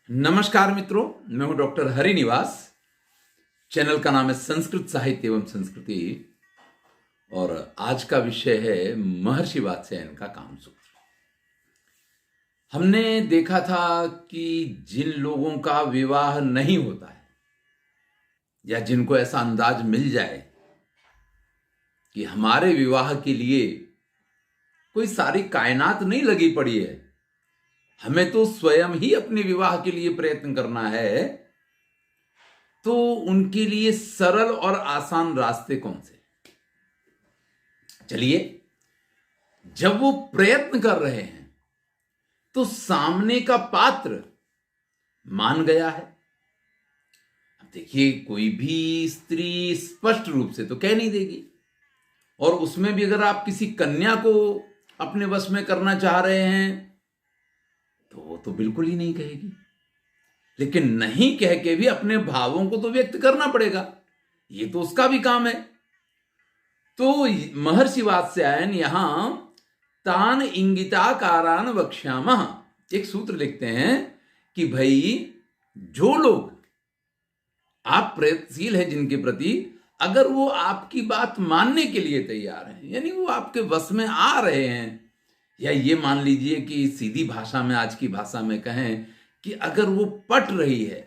नमस्कार मित्रों, मैं हूं डॉक्टर हरिनिवास। चैनल का नाम है संस्कृत साहित्य एवं संस्कृति और आज का विषय है महर्षि वात्स्यायन का कामसूत्र। हमने देखा था कि जिन लोगों का विवाह नहीं होता है या जिनको ऐसा अंदाज मिल जाए कि हमारे विवाह के लिए कोई सारी कायनात नहीं लगी पड़ी है, हमें तो स्वयं ही अपने विवाह के लिए प्रयत्न करना है, तो उनके लिए सरल और आसान रास्ते कौन से? चलिए, जब वो प्रयत्न कर रहे हैं तो सामने का पात्र मान गया है। अब देखिए, कोई भी स्त्री स्पष्ट रूप से तो कह नहीं देगी, और उसमें भी अगर आप किसी कन्या को अपने वश में करना चाह रहे हैं तो वो तो बिल्कुल ही नहीं कहेगी। लेकिन नहीं कह के भी अपने भावों को तो व्यक्त करना पड़ेगा, ये तो उसका भी काम है। तो महर्षि वात्स्यायन यहां तान इंगिताकारान वक्ष्यामः एक सूत्र लिखते हैं कि भाई, जो लोग आप प्रयत्नशील हैं जिनके प्रति, अगर वो आपकी बात मानने के लिए तैयार हैं, यानी वो आपके वश में आ रहे हैं, या ये मान लीजिए कि सीधी भाषा में, आज की भाषा में कहें कि अगर वो पट रही है,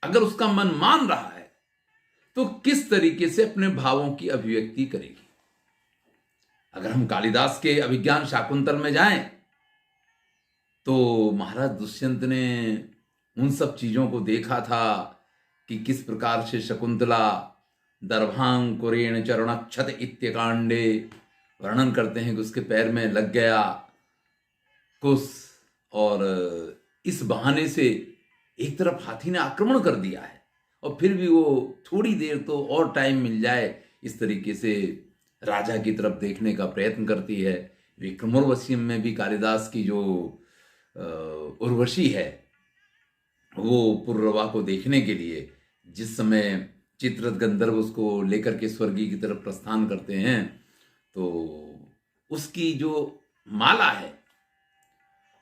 अगर उसका मन मान रहा है, तो किस तरीके से अपने भावों की अभिव्यक्ति करेगी। अगर हम कालिदास के अभिज्ञान शाकुंतल में जाएं तो महाराज दुष्यंत ने उन सब चीजों को देखा था कि किस प्रकार से शकुंतला दर्भांकुरेण चरणक्षत इत्यकांडे वर्णन करते हैं कि उसके पैर में लग गया कुश, और इस बहाने से एक तरफ हाथी ने आक्रमण कर दिया है और फिर भी वो थोड़ी देर तो और टाइम मिल जाए, इस तरीके से राजा की तरफ देखने का प्रयत्न करती है। विक्रमोर्वशीयम में भी कालिदास की जो उर्वशी है, वो पुररवा को देखने के लिए जिस समय चित्ररथ गंधर्व उसको लेकर के स्वर्गी की तरफ प्रस्थान करते हैं, तो उसकी जो माला है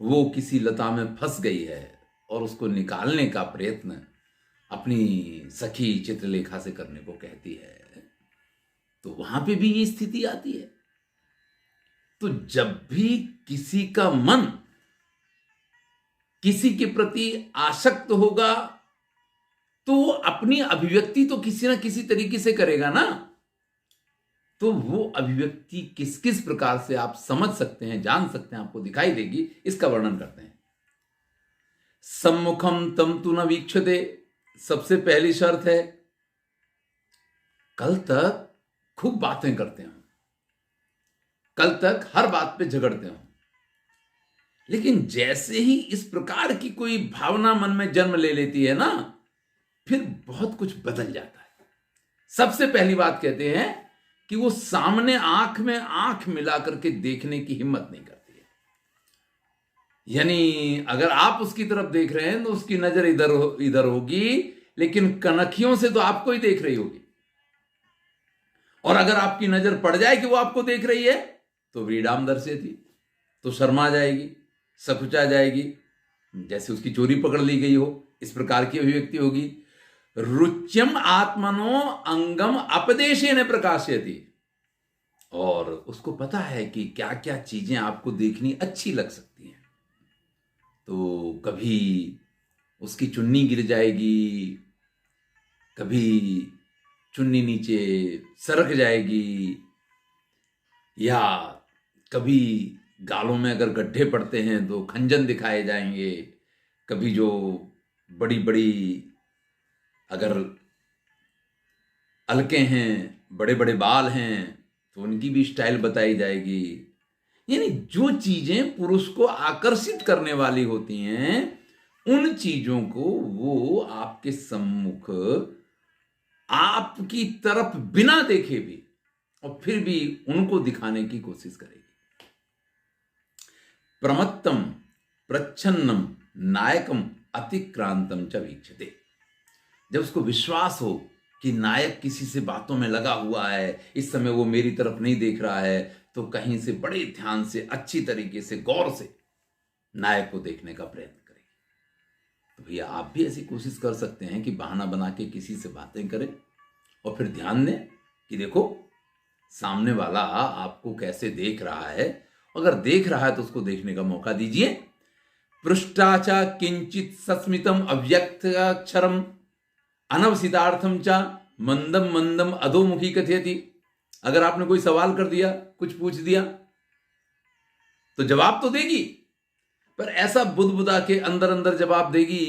वो किसी लता में फंस गई है और उसको निकालने का प्रयत्न अपनी सखी चित्रलेखा से करने को कहती है। तो वहां पे भी ये स्थिति आती है। तो जब भी किसी का मन किसी के प्रति आसक्त होगा तो वो अपनी अभिव्यक्ति तो किसी ना किसी तरीके से करेगा ना। तो वो अभिव्यक्ति किस किस प्रकार से आप समझ सकते हैं, जान सकते हैं, आपको दिखाई देगी, इसका वर्णन करते हैं। सम्मुखम तम तु न वीक्षते, सबसे पहली शर्त है, कल तक खूब बातें करते हो, कल तक हर बात पे झगड़ते हो, लेकिन जैसे ही इस प्रकार की कोई भावना मन में जन्म ले लेती है ना, फिर बहुत कुछ बदल जाता है। सबसे पहली बात कहते हैं कि वो सामने आंख में आंख मिला करके देखने की हिम्मत नहीं करती है। यानी अगर आप उसकी तरफ देख रहे हैं तो उसकी नजर इधर होगी, लेकिन कनखियों से तो आपको ही देख रही होगी। और अगर आपकी नजर पड़ जाए कि वो आपको देख रही है तो व्रीडाम दर्शेति, तो शर्मा जाएगी, सकुचा जाएगी, जैसे उसकी चोरी पकड़ ली गई हो, इस प्रकार की अभिव्यक्ति होगी। रुच्यम आत्मनो अंगम अपदेशेन प्रकाशयति, और उसको पता है कि क्या क्या चीजें आपको देखनी अच्छी लग सकती हैं। तो कभी उसकी चुन्नी गिर जाएगी, कभी चुन्नी नीचे सरक जाएगी, या कभी गालों में अगर गड्ढे पड़ते हैं तो खंजन दिखाए जाएंगे, कभी जो बड़ी बड़ी अगर अलके हैं, बड़े बड़े बाल हैं, तो उनकी भी स्टाइल बताई जाएगी। यानी जो चीजें पुरुष को आकर्षित करने वाली होती हैं, उन चीजों को वो आपके सम्मुख आपकी तरफ बिना देखे भी और फिर भी उनको दिखाने की कोशिश करेगी। प्रमत्तम प्रच्छन्नम नायकम अतिक्रांतम च वीक्षते, जब उसको विश्वास हो कि नायक किसी से बातों में लगा हुआ है, इस समय वो मेरी तरफ नहीं देख रहा है, तो कहीं से बड़े ध्यान से, अच्छी तरीके से, गौर से नायक को देखने का प्रयत्न करेगी। तो भैया आप भी ऐसी कोशिश कर सकते हैं कि बहाना बना के किसी से बातें करें और फिर ध्यान दें कि देखो सामने वाला आपको कैसे देख रहा है। अगर देख रहा है तो उसको देखने का मौका दीजिए। पृष्ठाचा किंचित सस्मितम अव्यक्त अक्षरम अनवसितार्थम चा मंदम मंदम अधोमुखी कथयति। अगर आपने कोई सवाल कर दिया, कुछ पूछ दिया, तो जवाब तो देगी, पर ऐसा बुदबुदा के अंदर अंदर जवाब देगी,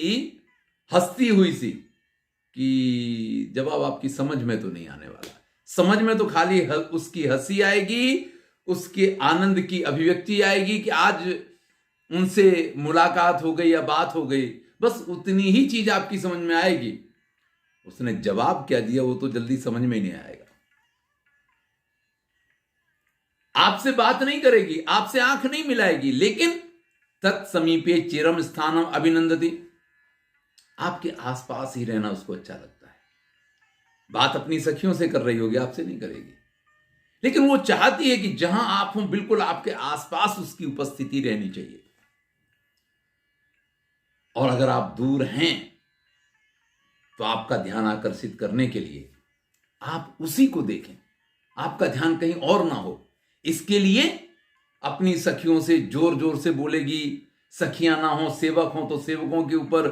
हंसती हुई सी, कि जवाब आपकी समझ में तो नहीं आने वाला। समझ में तो खाली उसकी हंसी आएगी, उसके आनंद की अभिव्यक्ति आएगी कि आज उनसे मुलाकात हो गई या बात हो गई, बस उतनी ही चीज आपकी समझ में आएगी। उसने जवाब क्या दिया वो तो जल्दी समझ में ही नहीं आएगा। आपसे बात नहीं करेगी, आपसे आंख नहीं मिलाएगी, लेकिन तत्समीपे चिरम स्थानम अभिनंदति। आपके आसपास ही रहना उसको अच्छा लगता है। बात अपनी सखियों से कर रही होगी, आपसे नहीं करेगी, लेकिन वो चाहती है कि जहां आप हो बिल्कुल आपके आसपास उसकी उपस्थिति रहनी चाहिए। और अगर आप दूर हैं तो आपका ध्यान आकर्षित करने के लिए आप उसी को देखें, आपका ध्यान कहीं और ना हो। इसके लिए अपनी सखियों से जोर जोर से बोलेगी, सखियां ना हो सेवक हो तो सेवकों के ऊपर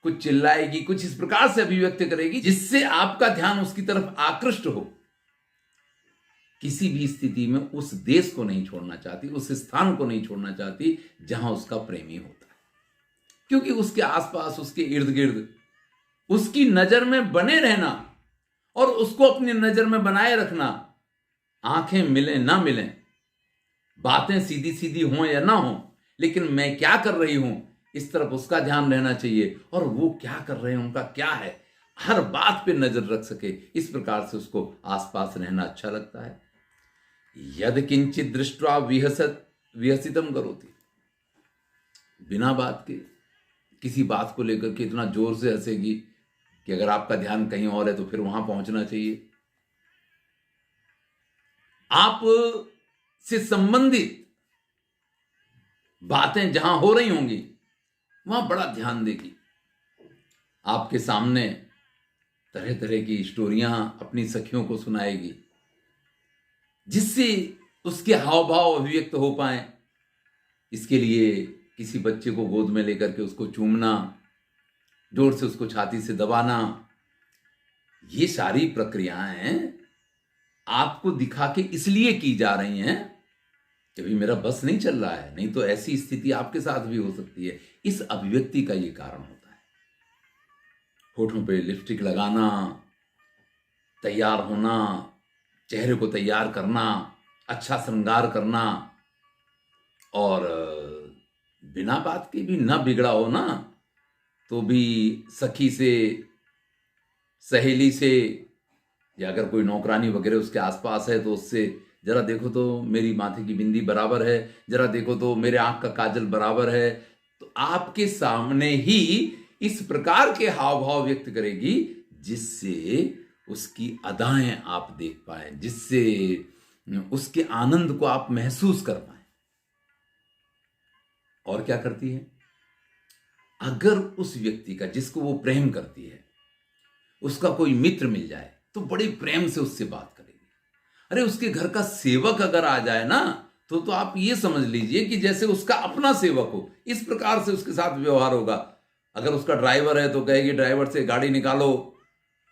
कुछ चिल्लाएगी, कुछ इस प्रकार से अभिव्यक्त करेगी जिससे आपका ध्यान उसकी तरफ आकृष्ट हो। किसी भी स्थिति में उस देश को नहीं छोड़ना चाहती, उस स्थान को नहीं छोड़ना चाहती जहां उसका प्रेमी होता है, क्योंकि उसके आसपास, उसके इर्द गिर्द उसकी नजर में बने रहना और उसको अपनी नजर में बनाए रखना, आंखें मिलें ना मिलें, बातें सीधी सीधी हों या ना हों, लेकिन मैं क्या कर रही हूं इस तरफ उसका ध्यान रहना चाहिए, और वो क्या कर रहे हैं, उनका क्या है, हर बात पे नजर रख सके। इस प्रकार से उसको आसपास रहना अच्छा लगता है। यद किंचित दृष्ट्वा विहसितम करोति। बिना बात के किसी बात को लेकर के इतना जोर से हंसेगी कि अगर आपका ध्यान कहीं और है तो फिर वहां पहुंचना चाहिए। आप से संबंधित बातें जहां हो रही होंगी वहां बड़ा ध्यान देगी। आपके सामने तरह तरह की स्टोरियां अपनी सखियों को सुनाएगी, जिससे उसके हाव भाव अभिव्यक्त हो पाए। इसके लिए किसी बच्चे को गोद में लेकर के उसको चूमना, जोर से उसको छाती से दबाना, ये सारी प्रक्रियाएं आपको दिखा के इसलिए की जा रही हैं कि भाई मेरा बस नहीं चल रहा है, नहीं तो ऐसी स्थिति आपके साथ भी हो सकती है। इस अभिव्यक्ति का ये कारण होता है। होठों पे लिपस्टिक लगाना, तैयार होना, चेहरे को तैयार करना, अच्छा श्रृंगार करना, और बिना बात के भी ना बिगड़ा हो ना तो भी सखी से, सहेली से, या अगर कोई नौकरानी वगैरह उसके आसपास है तो उससे, जरा देखो तो मेरी माथे की बिंदी बराबर है, जरा देखो तो मेरे आंख का काजल बराबर है। तो आपके सामने ही इस प्रकार के हाव भाव व्यक्त करेगी जिससे उसकी अदाएं आप देख पाए, जिससे उसके आनंद को आप महसूस कर पाए। और क्या करती है, अगर उस व्यक्ति का, जिसको वो प्रेम करती है, उसका कोई मित्र मिल जाए तो बड़े प्रेम से उससे बात करेगी। अरे उसके घर का सेवक अगर आ जाए ना तो आप ये समझ लीजिए कि जैसे उसका अपना सेवक हो, इस प्रकार से उसके साथ व्यवहार होगा। अगर उसका ड्राइवर है तो कहेगी ड्राइवर से गाड़ी निकालो,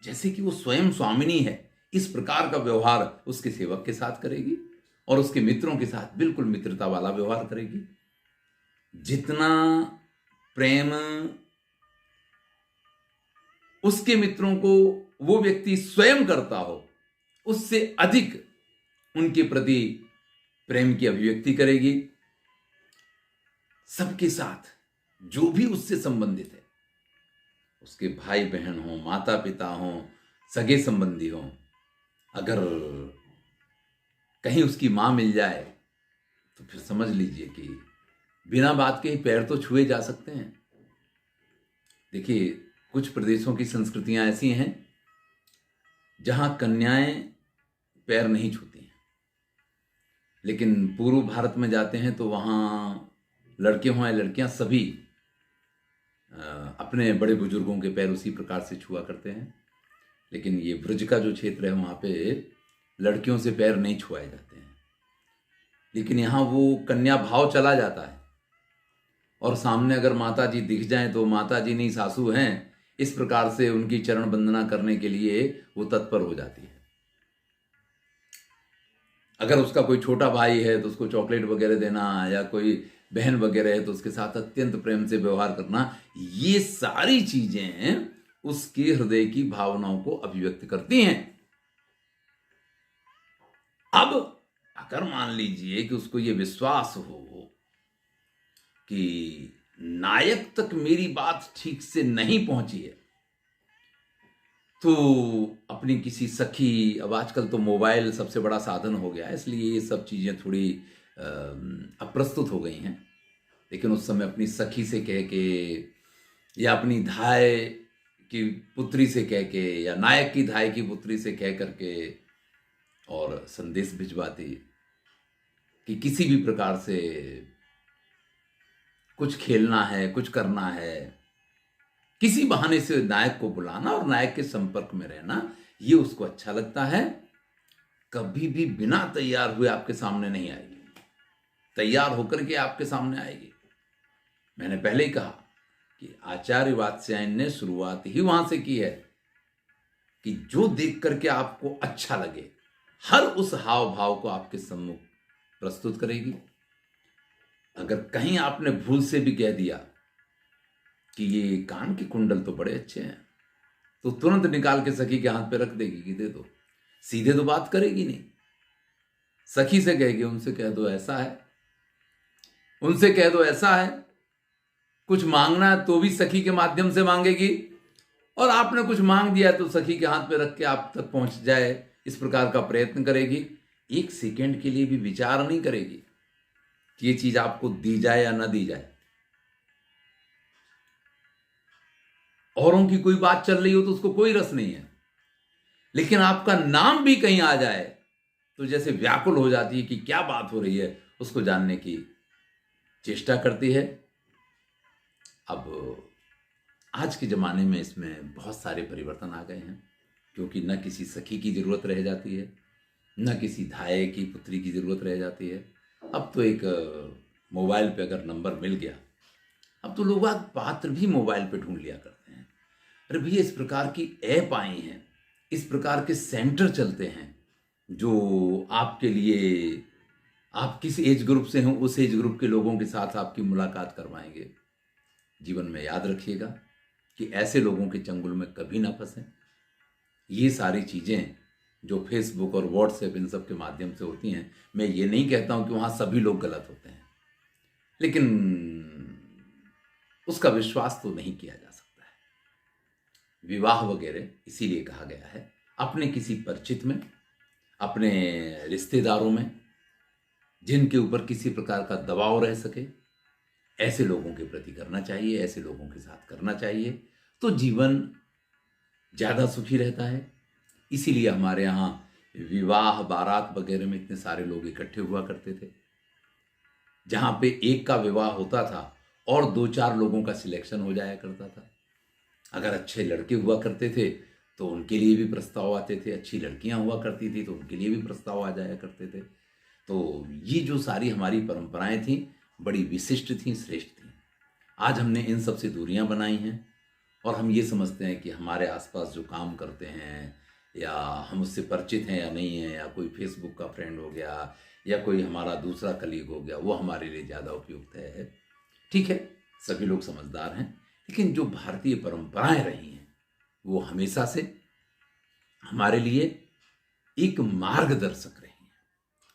जैसे कि वो स्वयं स्वामिनी है। इस प्रकार का व्यवहार उसके सेवक के साथ करेगी और उसके मित्रों के साथ बिल्कुल मित्रता वाला व्यवहार करेगी। जितना प्रेम उसके मित्रों को वो व्यक्ति स्वयं करता हो, उससे अधिक उनके प्रति प्रेम की अभिव्यक्ति करेगी। सबके साथ जो भी उससे संबंधित है, उसके भाई बहन हो, माता पिता हो, सगे संबंधी हो, अगर कहीं उसकी मां मिल जाए तो फिर समझ लीजिए कि बिना बात के ही पैर तो छुए जा सकते हैं। देखिए, कुछ प्रदेशों की संस्कृतियां ऐसी हैं जहां कन्याएं पैर नहीं छूती हैं, लेकिन पूर्व भारत में जाते हैं तो वहां लड़के हों या लड़कियां, सभी अपने बड़े बुजुर्गों के पैर उसी प्रकार से छुआ करते हैं। लेकिन ये ब्रज का जो क्षेत्र है वहाँ पे लड़कियों से पैर नहीं छुआए जाते हैं। लेकिन यहाँ वो कन्या भाव चला जाता है और सामने अगर माता जी दिख जाएं तो माता जी नहीं सासू हैं, इस प्रकार से उनकी चरण वंदना करने के लिए वो तत्पर हो जाती है। अगर उसका कोई छोटा भाई है तो उसको चॉकलेट वगैरह देना, या कोई बहन वगैरह है तो उसके साथ अत्यंत प्रेम से व्यवहार करना, ये सारी चीजें उसके हृदय की भावनाओं को अभिव्यक्त करती हैं। अब अगर मान लीजिए कि उसको ये विश्वास हो कि नायक तक मेरी बात ठीक से नहीं पहुंची है, तो अपनी किसी सखी, अब आजकल तो मोबाइल सबसे बड़ा साधन हो गया है, इसलिए ये सब चीज़ें थोड़ी अप्रस्तुत हो गई हैं। लेकिन उस समय अपनी सखी से कह के, या अपनी धाय की पुत्री से कह के, या नायक की धाय की पुत्री से कह करके और संदेश भिजवाती कि किसी भी प्रकार से कुछ खेलना है, कुछ करना है, किसी बहाने से नायक को बुलाना और नायक के संपर्क में रहना, ये उसको अच्छा लगता है। कभी भी बिना तैयार हुए आपके सामने नहीं आएगी, तैयार होकर के आपके सामने आएगी। मैंने पहले ही कहा कि आचार्य वात्स्यायन ने शुरुआत ही वहां से की है कि जो देख करके आपको अच्छा लगे, हर उस हाव भाव को आपके सम्मुख प्रस्तुत करेगी। अगर कहीं आपने भूल से भी कह दिया कि ये कान के कुंडल तो बड़े अच्छे हैं, तो तुरंत निकाल के सखी के हाथ पे रख देगी कि दे दो। सीधे तो बात करेगी नहीं, सखी से कहेगी उनसे कह दो ऐसा है, उनसे कह दो ऐसा है। कुछ मांगना है तो भी सखी के माध्यम से मांगेगी, और आपने कुछ मांग दिया तो सखी के हाथ पे रख के आप तक पहुंच जाए, इस प्रकार का प्रयत्न करेगी। एक सेकेंड के लिए भी विचार नहीं करेगी कि ये चीज आपको दी जाए या ना दी जाए। औरों की कोई बात चल रही हो तो उसको कोई रस नहीं है, लेकिन आपका नाम भी कहीं आ जाए तो जैसे व्याकुल हो जाती है कि क्या बात हो रही है, उसको जानने की चेष्टा करती है। अब आज के जमाने में इसमें बहुत सारे परिवर्तन आ गए हैं, क्योंकि न किसी सखी की जरूरत रह जाती है, न किसी धाये की पुत्री की जरूरत रह जाती है। अब तो एक मोबाइल पे अगर नंबर मिल गया, अब तो लोग पात्र भी मोबाइल पे ढूंढ लिया करते हैं। अरे भैया, इस प्रकार की ऐप आई हैं, इस प्रकार के सेंटर चलते हैं जो आपके लिए, आप किस एज ग्रुप से हो उस एज ग्रुप के लोगों के साथ आपकी मुलाकात करवाएंगे। जीवन में याद रखिएगा कि ऐसे लोगों के चंगुल में कभी ना फंसें। ये सारी चीज़ें जो फेसबुक और व्हाट्सएप इन सब के माध्यम से होती हैं, मैं ये नहीं कहता हूं कि वहां सभी लोग गलत होते हैं, लेकिन उसका विश्वास तो नहीं किया जा सकता है। विवाह वगैरह इसीलिए कहा गया है, अपने किसी परिचित में, अपने रिश्तेदारों में, जिनके ऊपर किसी प्रकार का दबाव रह सके, ऐसे लोगों के प्रति करना चाहिए, ऐसे लोगों के साथ करना चाहिए, तो जीवन ज़्यादा सुखी रहता है। इसीलिए हमारे यहाँ विवाह बारात वगैरह में इतने सारे लोग इकट्ठे हुआ करते थे, जहाँ पे एक का विवाह होता था और 2-4 लोगों का सिलेक्शन हो जाया करता था। अगर अच्छे लड़के हुआ करते थे तो उनके लिए भी प्रस्ताव आते थे, अच्छी लड़कियां हुआ करती थी तो उनके लिए भी प्रस्ताव आ जाया करते थे। तो ये जो सारी हमारी परंपराएं थी, बड़ी विशिष्ट थी, श्रेष्ठ थी। आज हमने इन सब से दूरियां बनाई हैं और हम ये समझते हैं कि हमारे आसपास जो काम करते हैं, या हम उससे परिचित हैं या नहीं हैं, या कोई फेसबुक का फ्रेंड हो गया, या कोई हमारा दूसरा कलीग हो गया, वो हमारे लिए ज़्यादा उपयुक्त है। ठीक है, सभी लोग समझदार हैं, लेकिन जो भारतीय परंपराएं रही हैं वो हमेशा से हमारे लिए एक मार्गदर्शक रही हैं।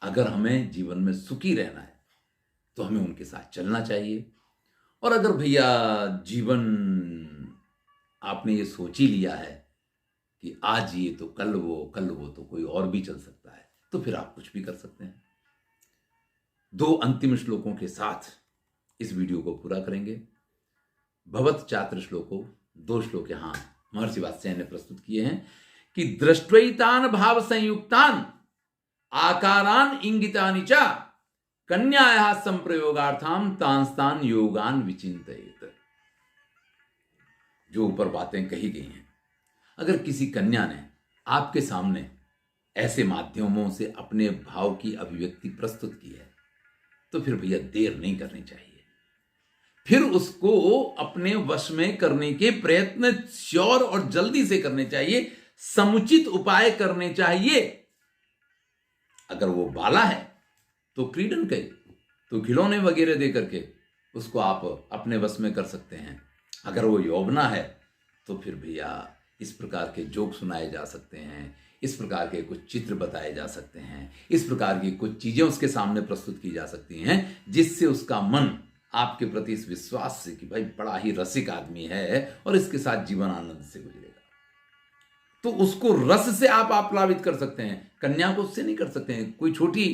अगर हमें जीवन में सुखी रहना है तो हमें उनके साथ चलना चाहिए। और अगर भैया जीवन आपने ये सोच ही लिया है कि आज ये तो कल वो तो कोई और भी चल सकता है, तो फिर आप कुछ भी कर सकते हैं। 2 अंतिम श्लोकों के साथ इस वीडियो को पूरा करेंगे। भवत चात्र श्लोको, 2 श्लोक यहां महर्षि वात्स्यायन ने प्रस्तुत किए हैं कि दृष्ट्वैतान भाव संयुक्तान आकारान इंगितानि च कन्यायाः संप्रयोगार्थाम तांस्तान योगान विचिंतयेत। जो ऊपर बातें कही गई हैं, अगर किसी कन्या ने आपके सामने ऐसे माध्यमों से अपने भाव की अभिव्यक्ति प्रस्तुत की है, तो फिर भैया देर नहीं करनी चाहिए। फिर उसको अपने वश में करने के प्रयत्न श्योर और जल्दी से करने चाहिए, समुचित उपाय करने चाहिए। अगर वो बाला है तो क्रीडन के, तो खिलौने वगैरह दे करके उसको आप अपने वश में कर सकते हैं। अगर वो यौवना है तो फिर भैया इस प्रकार के जोक सुनाए जा सकते हैं, इस प्रकार के कुछ चित्र बताए जा सकते हैं, इस प्रकार की कुछ चीजें उसके सामने प्रस्तुत की जा सकती हैं, जिससे उसका मन आपके प्रति इस विश्वास से कि भाई बड़ा ही रसिक आदमी है और इसके साथ जीवन आनंद से गुजरेगा, तो उसको रस से आप आप्लावित कर सकते हैं। कन्या को उससे नहीं कर सकते हैं। कोई छोटी,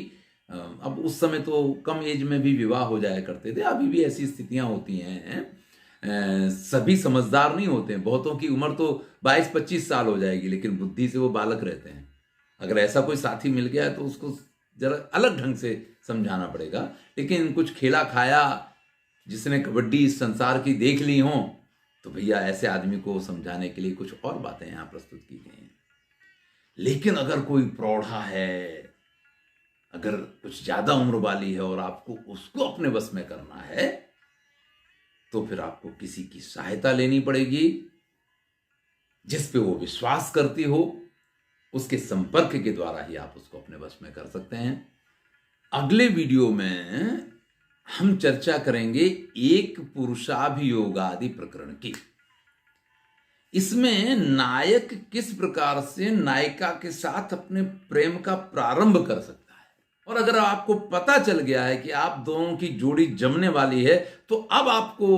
अब उस समय तो कम एज में भी विवाह हो जाया करते थे, अभी भी ऐसी स्थितियां होती हैं। सभी समझदार नहीं होते हैं, बहुतों की उम्र तो 22-25 साल हो जाएगी, लेकिन बुद्धि से वो बालक रहते हैं। अगर ऐसा कोई साथी मिल गया है तो उसको जरा अलग ढंग से समझाना पड़ेगा। लेकिन कुछ खेला खाया, जिसने कबड्डी इस संसार की देख ली हो, तो भैया ऐसे आदमी को समझाने के लिए कुछ और बातें यहां प्रस्तुत की गई हैं। लेकिन अगर कोई प्रौढ़ा है, अगर कुछ ज्यादा उम्र वाली है और आपको उसको अपने बस में करना है, तो फिर आपको किसी की सहायता लेनी पड़ेगी, जिस पे वो विश्वास करती हो। उसके संपर्क के द्वारा ही आप उसको अपने बस में कर सकते हैं। अगले वीडियो में हम चर्चा करेंगे एक पुरुषाभियोगादि प्रकरण की। इसमें नायक किस प्रकार से नायिका के साथ अपने प्रेम का प्रारंभ कर सकता है, और अगर आपको पता चल गया है कि आप दोनों की जोड़ी जमने वाली है, तो अब आपको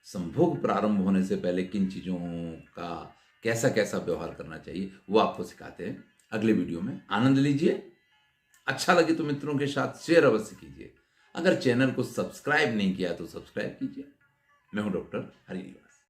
संभोग प्रारंभ होने से पहले किन चीजों का कैसा कैसा व्यवहार करना चाहिए, वो आपको सिखाते हैं अगले वीडियो में। आनंद लीजिए। अच्छा लगे तो मित्रों के साथ शेयर अवश्य कीजिए। अगर चैनल को सब्सक्राइब नहीं किया तो सब्सक्राइब कीजिए। मैं हूं डॉक्टर हरिनिवास।